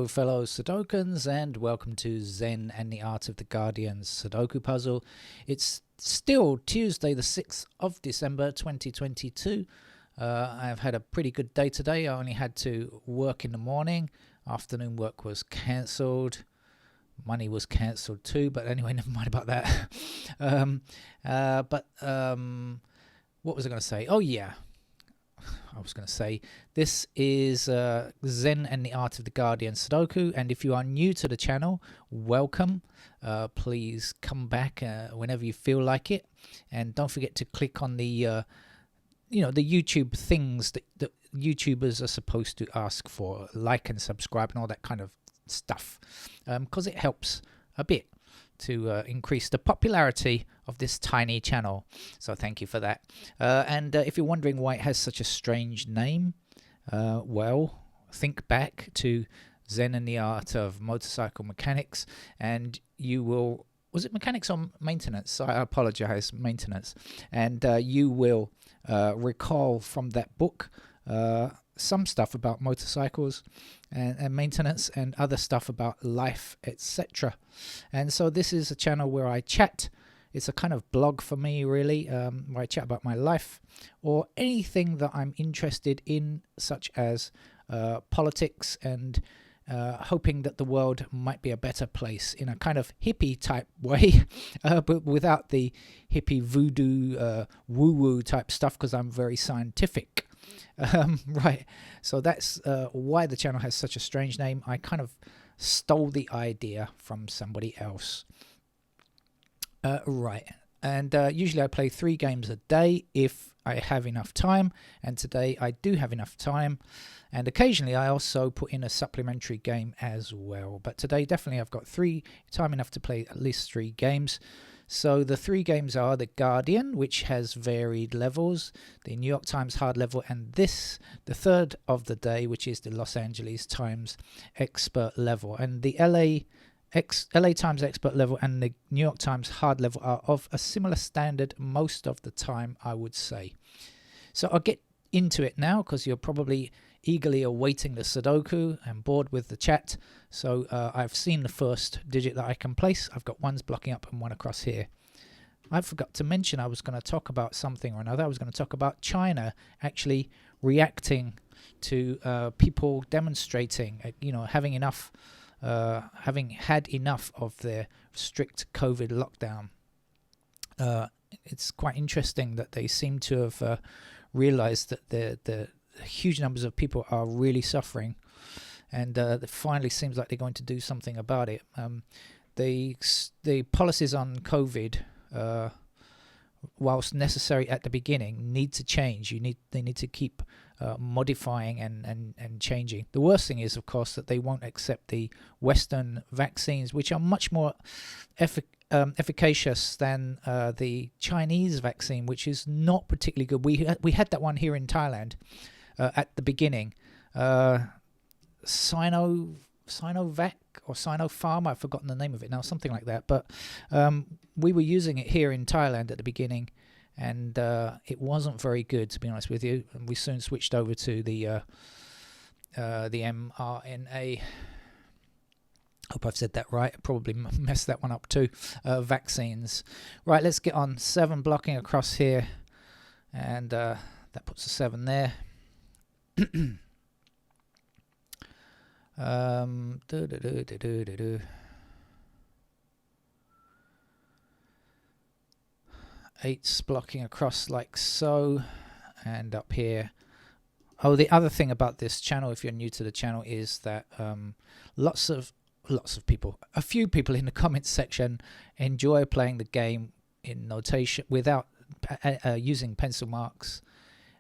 fellow Sudokans, and welcome to Zen and the Art of the Guardian Sudoku puzzle. It's still Tuesday the 6th of December 2022. I've had a pretty good day today. I only had to work in the morning. Afternoon work was cancelled. Money was cancelled too, but anyway, never mind about that. What was I going to say? Oh yeah, I was going to say this is Zen and the Art of the Guardian Sudoku, and if you are new to the channel, welcome. Please come back whenever you feel like it, and don't forget to click on the the YouTube things that YouTubers are supposed to ask for, like and subscribe and all that kind of stuff, because it helps a bit to increase the popularity of this tiny channel. So thank you for that. And if you're wondering why it has such a strange name, well, think back to Zen and the Art of Motorcycle Mechanics, and you will... Was it mechanics or maintenance? I apologize, maintenance. And you will recall from that book some stuff about motorcycles and maintenance, and other stuff about life, etc. And so this is a channel where I chat. It's a kind of blog for me, really, where I chat about my life or anything that I'm interested in, such as politics, and hoping that the world might be a better place in a kind of hippie type way, but without the hippie voodoo woo-woo type stuff, because I'm very scientific. Right, so that's why the channel has such a strange name. I kind of stole the idea from somebody else. Right, and usually I play 3 games a day if I have enough time, and today I do have enough time, and occasionally I also put in a supplementary game as well, but today definitely I've got time enough to play at least 3 games. So the 3 games are the Guardian, which has varied levels, the New York Times hard level, and this, the third of the day, which is the Los Angeles Times expert level. And the LA Times expert level and the New York Times hard level are of a similar standard most of the time, I would say. So I'll get into it now, because you're probably eagerly awaiting the Sudoku and bored with the chat. So I've seen the first digit that I can place. I've got ones blocking up and one across here. I forgot to mention I was going to talk about something or another. I was going to talk about China actually reacting to people demonstrating, having enough, having had enough of their strict COVID lockdown. It's quite interesting that they seem to have realized that the huge numbers of people are really suffering, and it finally seems like they're going to do something about it. The policies on COVID, whilst necessary at the beginning, need to change. They need to keep modifying and changing. The worst thing is, of course, that they won't accept the Western vaccines, which are much more efficacious than the Chinese vaccine, which is not particularly good. We had that one here in Thailand at the beginning, Sinovac or Sinopharm, I've forgotten the name of it now, something like that. But we were using it here in Thailand at the beginning, and it wasn't very good, to be honest with you. And we soon switched over to the mRNA. Hope I've said that right. I probably messed that one up too. Vaccines. Right, let's get on. 7 blocking across here, and that puts a 7 there. 8's blocking across like so, and up here. Oh, the other thing about this channel, if you're new to the channel, is that lots of people, a few people in the comments section, enjoy playing the game in notation without using pencil marks,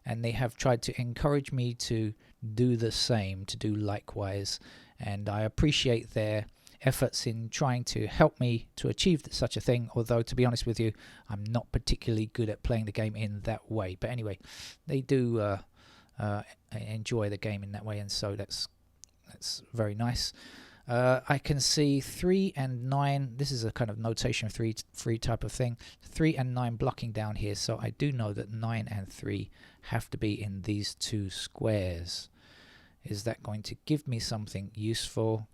and they have tried to encourage me to do the same, to do likewise, and I appreciate their efforts in trying to help me to achieve such a thing, although, to be honest with you, I'm not particularly good at playing the game in that way. But anyway, they do enjoy the game in that way, and so that's very nice. I can see 3 and 9. This is a kind of notation 3 type of thing. 3 and 9 blocking down here, so I do know that 9 and 3 have to be in these 2 squares. Is that going to give me something useful?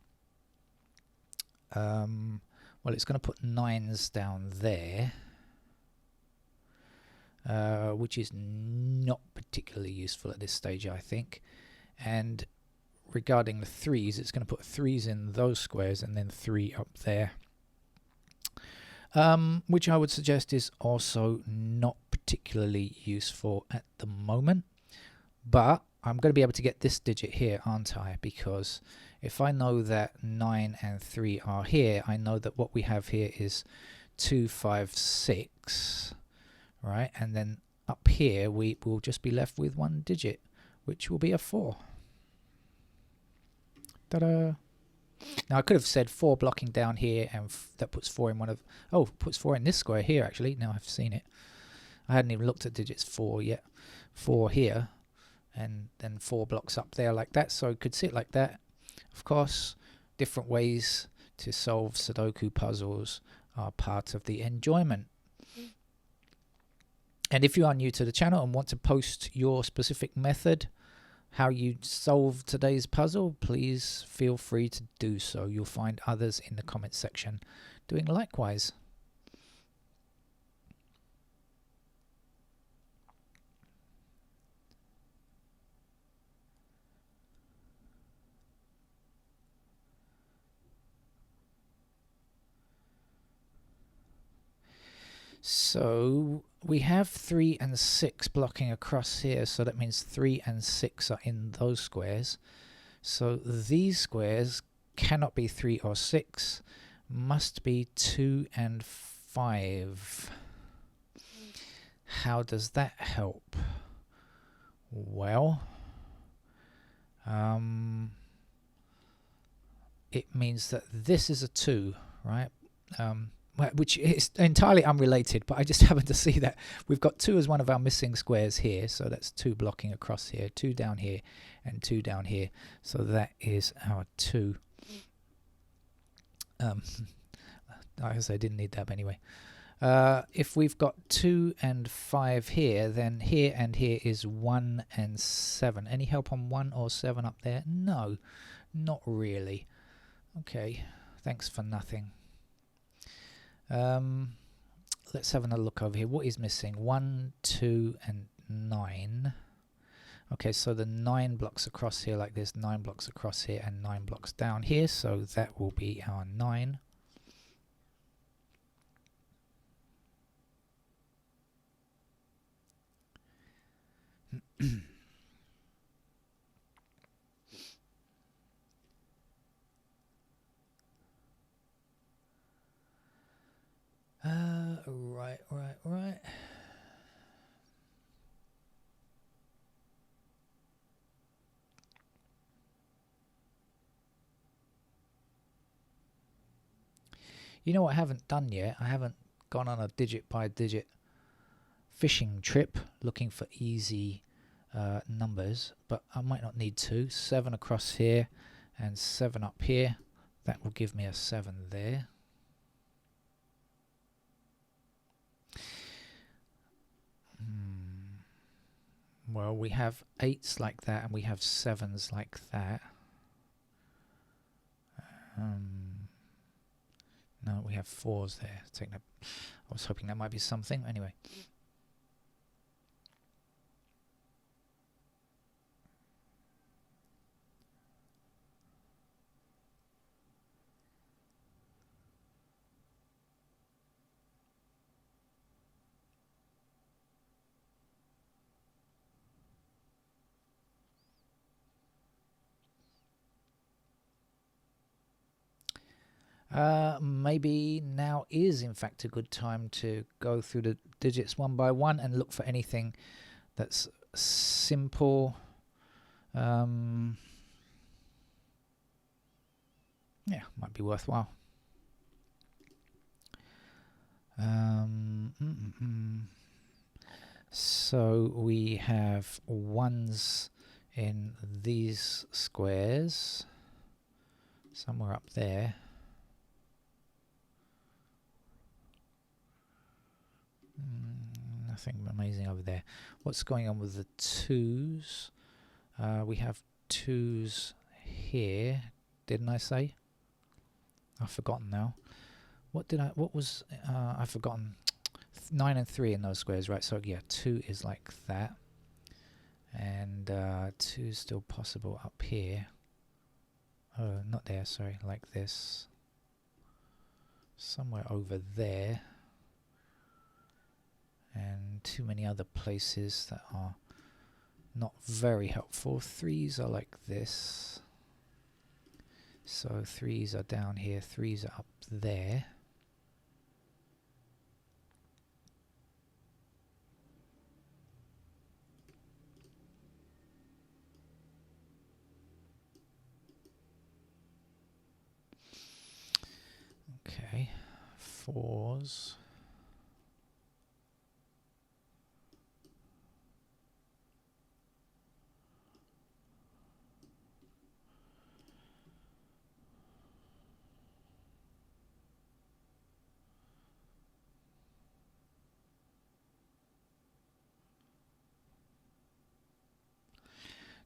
well, it's going to put 9s down there, which is not particularly useful at this stage, I think. And regarding the 3s, it's going to put 3s in those squares and then 3 up there, which I would suggest is also not particularly useful at the moment. But I'm going to be able to get this digit here, aren't I? Because if I know that 9 and 3 are here, I know that what we have here is 2, 5, 6, right? And then up here we will just be left with one digit, which will be a 4. Ta-da! Now I could have said 4 blocking down here, and that puts 4 in one of... Oh, puts 4 in this square here, actually. Now I've seen it. I hadn't even looked at digits 4 yet. 4 here, and then 4 blocks up there like that. So it could sit like that. Of course, different ways to solve Sudoku puzzles are part of the enjoyment. And if you are new to the channel and want to post your specific method, how you solve today's puzzle, please feel free to do so. You'll find others in the comment section doing likewise. So we have 3 and 6 blocking across here, so that means 3 and 6 are in those squares. So these squares cannot be 3 or 6, must be 2 and 5. How does that help? Well, it means that this is a 2, right? Which is entirely unrelated, but I just happen to see that we've got 2 as one of our missing squares here, so that's 2 blocking across here, 2 down here, and 2 down here, so that is our 2. I guess I didn't need that, but anyway. If we've got 2 and 5 here, then here and here is 1 and 7. Any help on 1 or 7 up there? No, not really. Okay, thanks for nothing. Let's have another look over here. What is missing? 1, 2, and 9. Okay, so the 9 blocks across here like this, 9 blocks across here, and 9 blocks down here, so that will be our 9. Right. You know what I haven't done yet? I haven't gone on a digit by digit fishing trip looking for easy numbers, but I might not need to. 7 across here and 7 up here. That will give me a 7 there. Well, we have 8s like that and we have 7s like that. No, we have 4s there. I was hoping that might be something. Anyway. Maybe now is in fact a good time to go through the digits one by one and look for anything that's simple. Yeah, might be worthwhile. So we have 1s in these squares, somewhere up there. Nothing amazing over there. What's going on with the 2s? We have 2s here, didn't I say? I've forgotten now. What was, I've forgotten. 9 and 3 in those squares, right? So yeah, 2 is like that. And 2 is still possible up here. Oh, not there, sorry, like this. Somewhere over there. And too many other places that are not very helpful. 3s are like this. So 3s are down here, 3s are up there. Okay, 4s.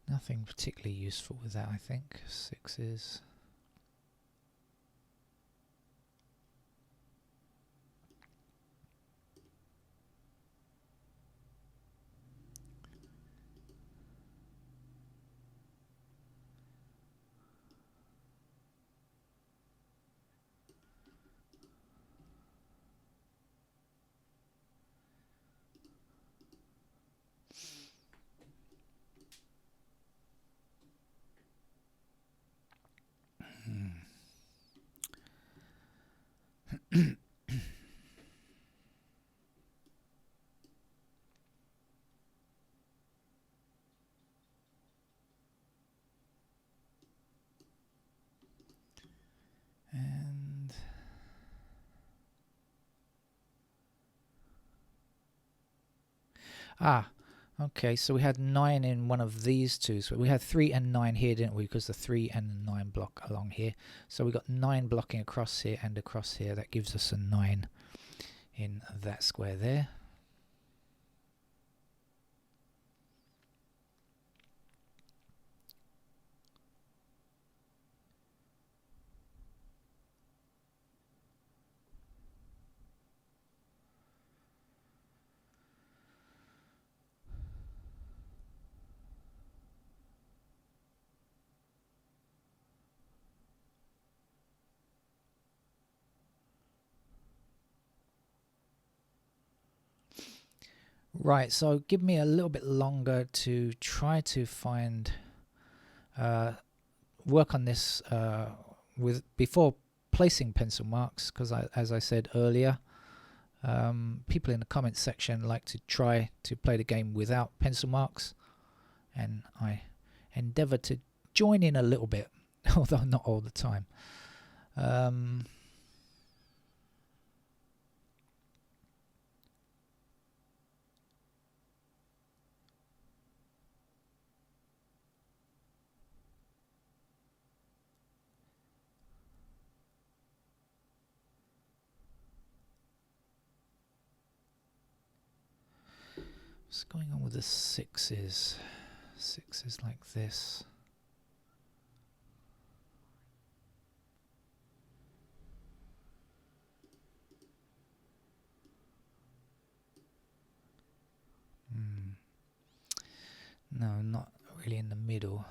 Nothing particularly useful with that, I think. 6s. And okay, so we had 9 in one of these two. So we had 3 and 9 here, didn't we? Because the 3 and 9 block along here. So we got 9 blocking across here and across here. That gives us a 9 in that square there. Right, so give me a little bit longer to try to find, work on this with before placing pencil marks, because as I said earlier, people in the comments section like to try to play the game without pencil marks, and I endeavour to join in a little bit, although not all the time. What's going on with the 6s? 6s like this. No, not really in the middle.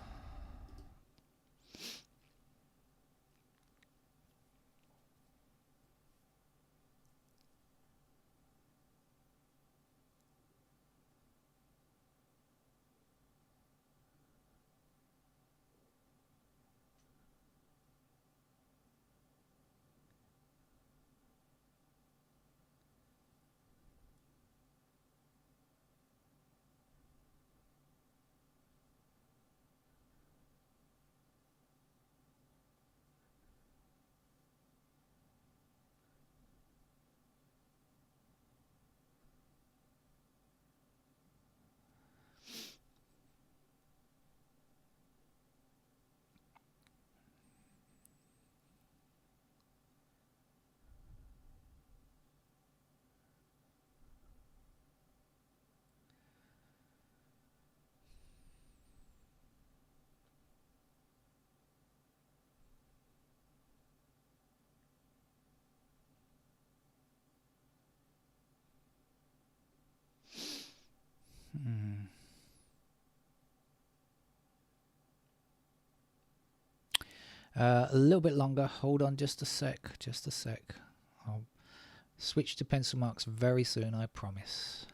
A little bit longer. Hold on just a sec. Just a sec. I'll switch to pencil marks very soon, I promise.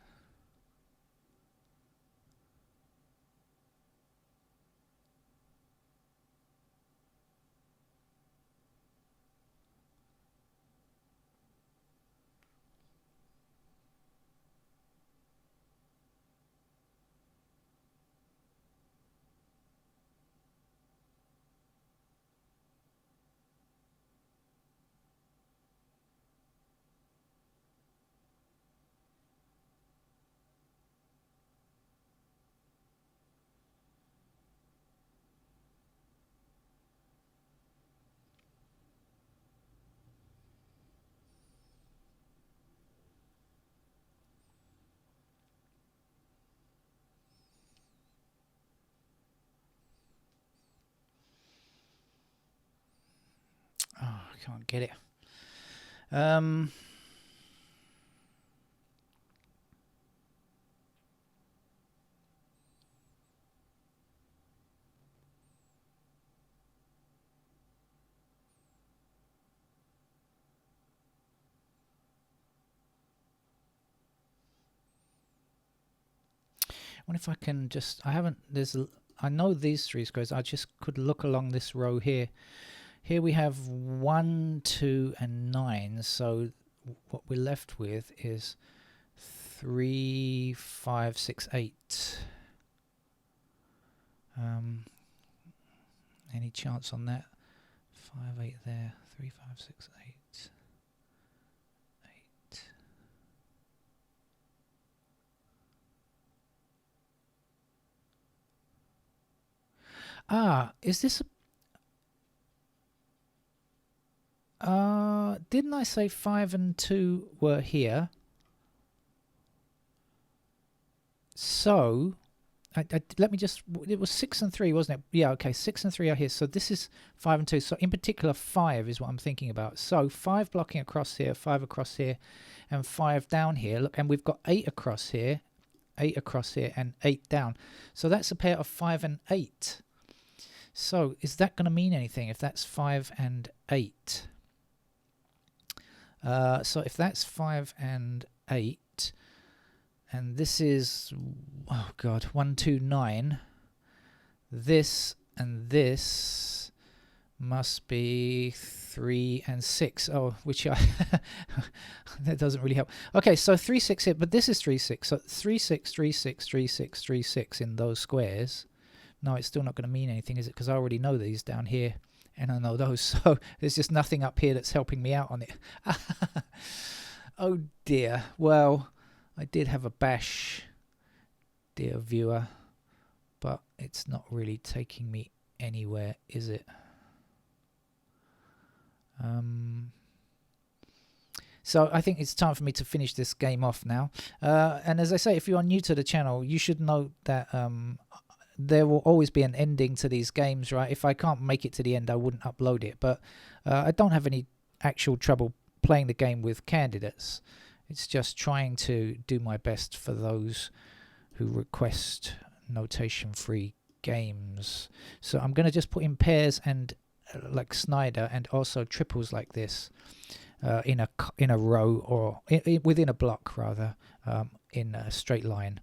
Oh, I can't get it. I wonder if I can just, I know these 3 squares, I just could look along this row here. Here we have 1, 2 and 9, so what we're left with is 3, 5, 6, 8. Any chance on that? 5, 8 there, 3, 5, 6, 8. Ah, is this didn't I say 5 and 2 were here? So, let me just, it was 6 and 3, wasn't it? Yeah, okay, 6 and 3 are here. So this is 5 and 2. So in particular, 5 is what I'm thinking about. So 5 blocking across here, 5 across here, and 5 down here. Look, and we've got 8 across here, 8 across here, and 8 down. So that's a pair of 5 and 8. So is that going to mean anything if that's 5 and 8? So if that's 5 and 8, and this is, oh god, 1, 2, 9, this and this must be 3 and 6. Oh, which I that doesn't really help. Okay, so 3, 6 here, but this is 3, 6. So 3, 6, 3, 6, 3, 6, 3, 6 in those squares. No, it's still not going to mean anything, is it? Because I already know these down here, and I know those. So there's just nothing up here that's helping me out on it. Oh dear. Well, I did have a bash, dear viewer, but it's not really taking me anywhere, is it? So I think it's time for me to finish this game off now. And as I say, if you are new to the channel, you should know that there will always be an ending to these games, right? If I can't make it to the end, I wouldn't upload it. But I don't have any actual trouble playing the game with candidates. It's just trying to do my best for those who request notation-free games. So I'm going to just put in pairs and like Snyder, and also triples like this in a row, or within a block rather, in a straight line.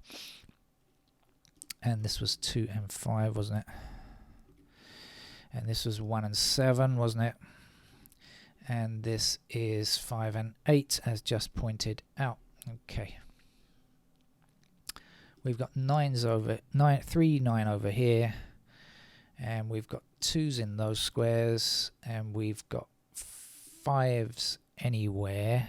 And this was 2 and 5, wasn't it? And this was 1 and 7, wasn't it? And this is 5 and 8, as just pointed out. Okay. We've got 9s over 9, 3, 9 over here, and we've got 2s in those squares, and we've got 5s anywhere.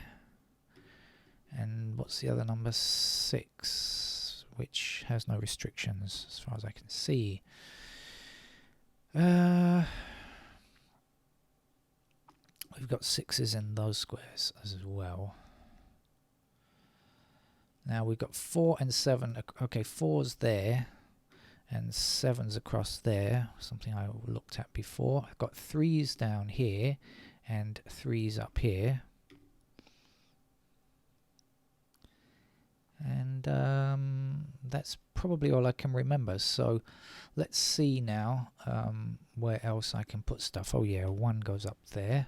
And what's the other number? 6, which has no restrictions as far as I can see. We've got 6s in those squares as well. Now we've got 4 and 7. Okay, 4's there and 7's across there, something I looked at before. I've got 3's down here and 3's up here. And that's probably all I can remember. So let's see now where else I can put stuff. Oh yeah, 1 goes up there.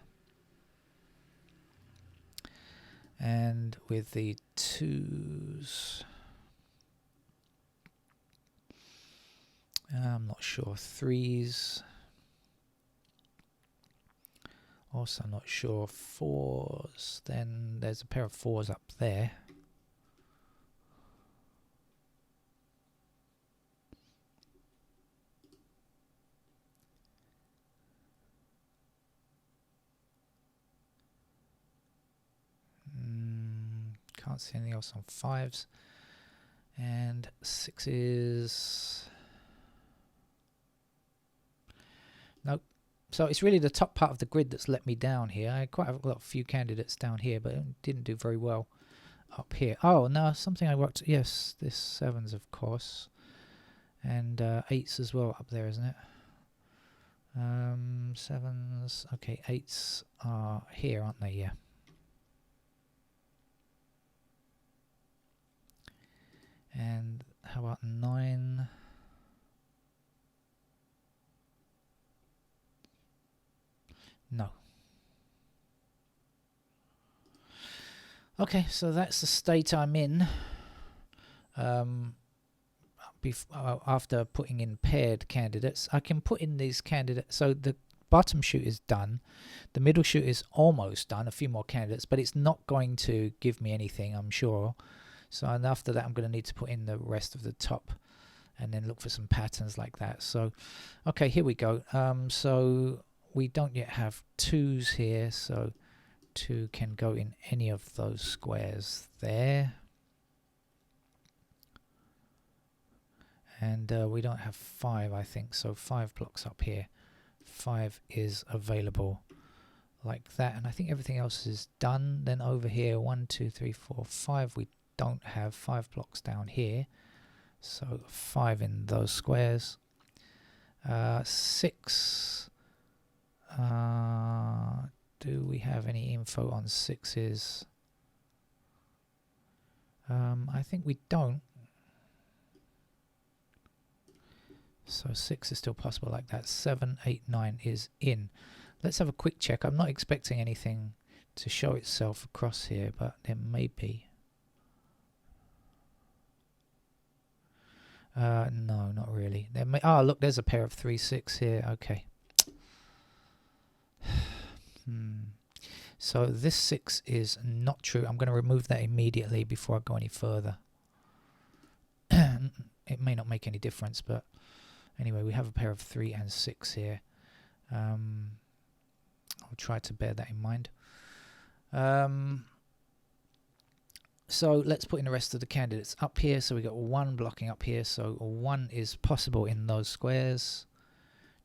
And with the 2s, I'm not sure. 3s, also not sure. 4s, then there's a pair of 4s up there. Can't see anything else on 5s. And 6s. Nope. So it's really the top part of the grid that's let me down here. I quite have got a few candidates down here, but it didn't do very well up here. Oh, no, something I worked. Yes, this 7s, of course. And 8s as well up there, isn't it? 7s. Okay, 8s are here, aren't they? Yeah. And how about 9? No. Okay, so that's the state I'm in. After putting in paired candidates, I can put in these candidates. So the bottom shoot is done. The middle shoot is almost done. A few more candidates, but it's not going to give me anything, I'm sure. So and after that, I'm going to need to put in the rest of the top and then look for some patterns like that. So, okay, here we go. So we don't yet have 2s here, so 2 can go in any of those squares there. And we don't have 5, I think, so 5 blocks up here. 5 is available like that, and I think everything else is done. Then over here, 1, 2, 3, 4, 5, we don't have 5 blocks down here, so 5 in those squares. 6, do we have any info on 6s? I think we don't. So 6 is still possible like that. 7, 8, 9 is in. Let's have a quick check. I'm not expecting anything to show itself across here, but there may be. No, not really. There may. Oh, look, there's a pair of 3, 6 here. Okay. So this 6 is not true. I'm going to remove that immediately before I go any further. It may not make any difference, but anyway, we have a pair of 3 and 6 here. I'll try to bear that in mind. So let's put in the rest of the candidates up here. So we got 1 blocking up here. So 1 is possible in those squares.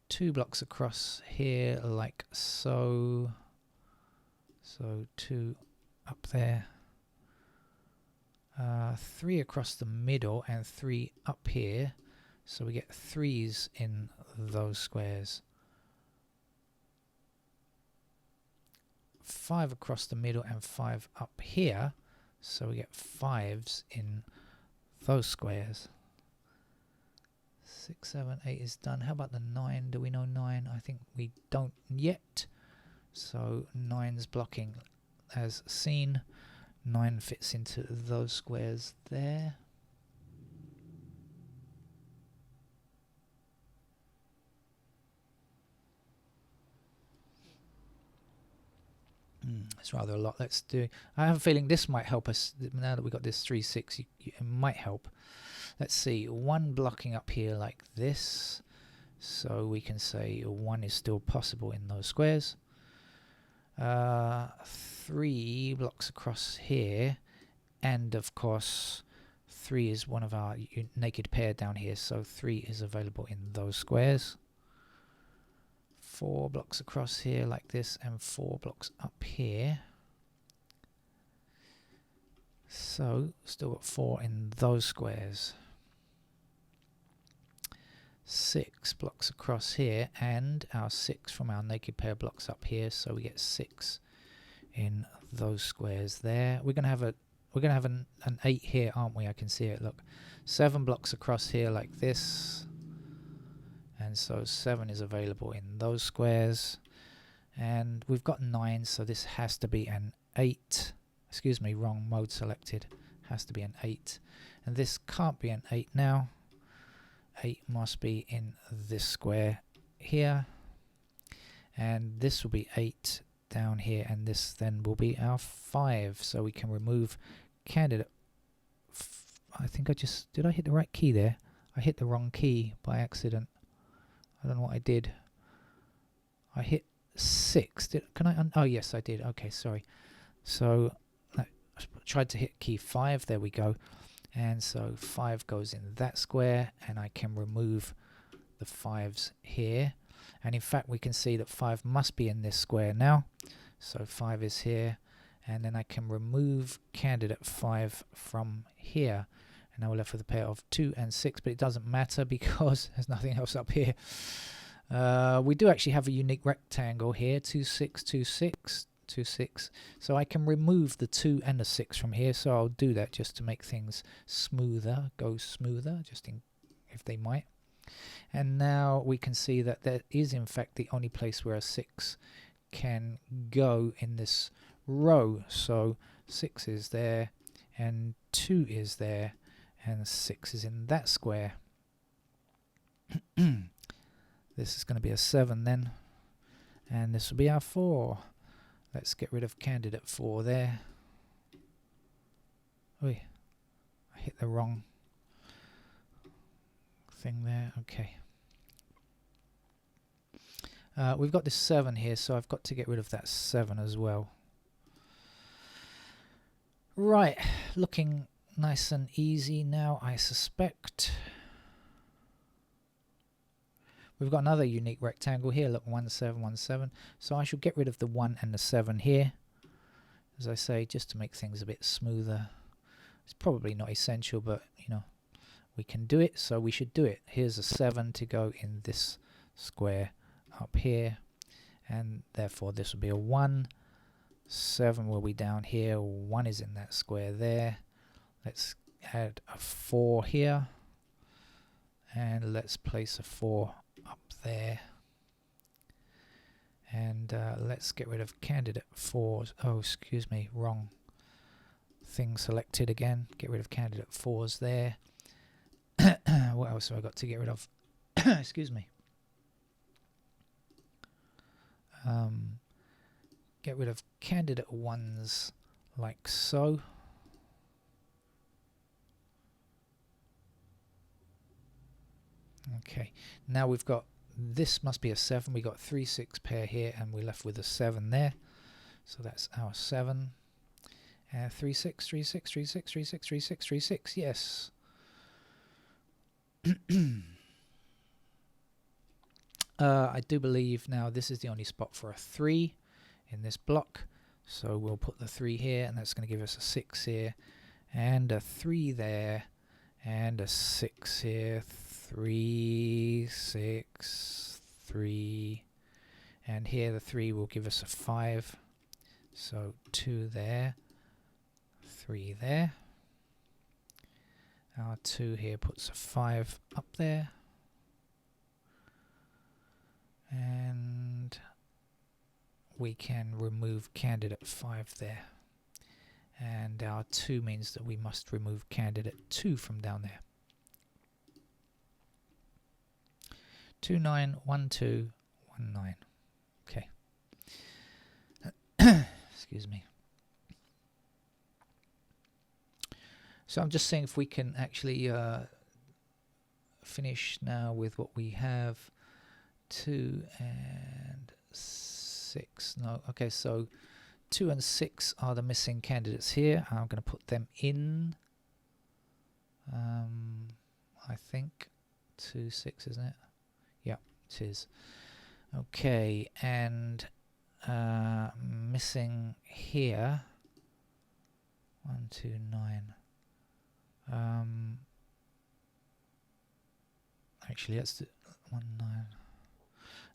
2 blocks across here like so. So 2 up there. 3 across the middle and 3 up here. So we get 3s in those squares. 5 across the middle and 5 up here. So we get 5s in those squares. 6, 7, 8 is done. How about the 9? Do we know 9? I think we don't yet. So 9's blocking as seen. 9 fits into those squares there. It's rather a lot. Let's do. I have a feeling this might help us now that we've got this 3, 6. It might help. Let's see. 1 blocking up here like this, so we can say 1 is still possible in those squares. 3 blocks across here, and of course 3 is one of our naked pair down here, so 3 is available in those squares. 4 blocks across here like this, and 4 blocks up here. So still got 4 in those squares. 6 blocks across here, and our 6 from our naked pair blocks up here, so we get 6 in those squares there. We're going to have a we're going to have an 8 here, aren't we? I can see it. Look, 7 blocks across here like this. And so 7 is available in those squares. And we've got 9, so this has to be an 8. Excuse me, wrong mode selected. Has to be an 8. And this can't be an 8 now. 8 must be in this square here. And this will be 8 down here, and this then will be our 5. So we can remove candidate. I think did I hit the right key there? I hit the wrong key by accident. I don't know what I did. I hit 6. Oh yes, I did. Okay, sorry. So I tried to hit key 5. There we go. And so 5 goes in that square, and I can remove the 5s here. And in fact, we can see that 5 must be in this square now. So 5 is here, and then I can remove candidate 5 from here. And now we're left with a pair of 2 and 6, but it doesn't matter because there's nothing else up here. We do actually have a unique rectangle here, 2, 6, 2, 6, 2, 6. So I can remove the 2 and the 6 from here. So I'll do that just to make things smoother, go smoother, if they might. And now we can see that that is in fact the only place where a 6 can go in this row. So 6 is there, and 2 is there, and 6 is in that square. This is going to be a 7 then, and this will be our 4. Let's get rid of candidate 4 there. Oi, I hit the wrong thing there. Okay. We've got this 7 here, so I've got to get rid of that 7 as well. Right, looking nice and easy now, I suspect. We've got another unique rectangle here. Look, 1, 7, 1, 7. So I should get rid of the 1 and the 7 here. As I say, just to make things a bit smoother. It's probably not essential, but you know, we can do it, so we should do it. Here's a 7 to go in this square up here, and therefore this will be a 1. 7 will be down here. 1 is in that square there. Let's add a 4 here, and let's place a 4 up there. And let's get rid of candidate 4s. Oh, excuse me, wrong thing selected again. Get rid of candidate 4s there. What else have I got to get rid of? Excuse me. Get rid of candidate 1s like so. Okay, now we've got, this must be a 7. We got 3, 6 pair here, and we're left with a 7 there. So that's our 7. 3, 6, 3, 6, 3, 6, 3, 6, 3, 6, 3, 6. Yes. I do believe now this is the only spot for a 3 in this block. So we'll put the 3 here, and that's going to give us a 6 here, and a 3 there, and a 6 here. 3, 6, 3, and here the 3 will give us a 5. So 2 there, 3 there. Our 2 here puts a 5 up there, and we can remove candidate 5 there, and our 2 means that we must remove candidate 2 from down there. 2, 9, 1, 2, 1, 9. Okay. Excuse me. So I'm just saying if we can actually finish now with what we have. 2 and 6. No. Okay, so 2 and 6 are the missing candidates here. I'm going to put them in. I think 2, 6, isn't it? Yeah, it is. Okay, and missing here 1, 2, 9. Actually, let's do 1, 9.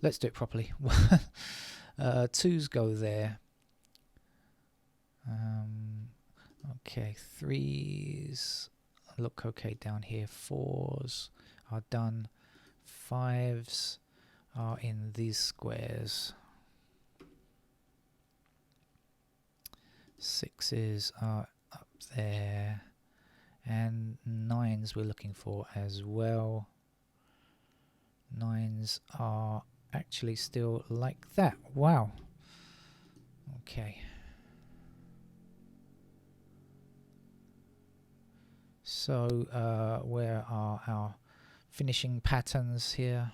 Let's do it properly. 2s go there. Okay, 3s look okay down here. 4s are done. 5s are in these squares. 6s are up there. And 9s we're looking for as well. 9s are actually still like that. Wow. Okay. So where are our finishing patterns here?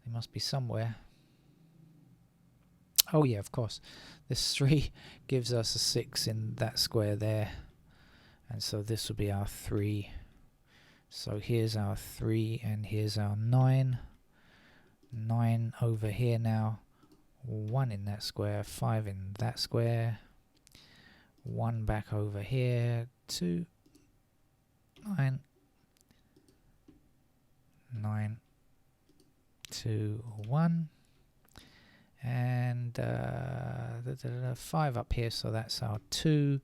They must be somewhere. Oh yeah, of course. This 3 gives us a 6 in that square there. And so this will be our 3. So here's our 3 and here's our 9. 9 over here now. 1 in that square, 5 in that square. 1 back over here. 2, 9, 9, 2, 1. And 5 up here, so that's our 2.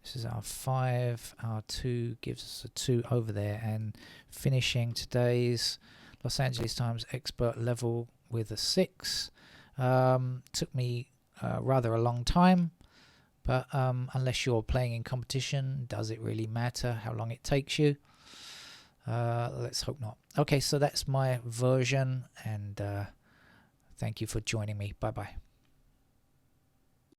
This is our 5. Our 2 gives us a 2 over there. And finishing today's Los Angeles Times expert level with a 6. Took me rather a long time, but unless you're playing in competition, does it really matter how long it takes you? Let's hope not. Okay, so that's my version, and thank you for joining me. Bye bye.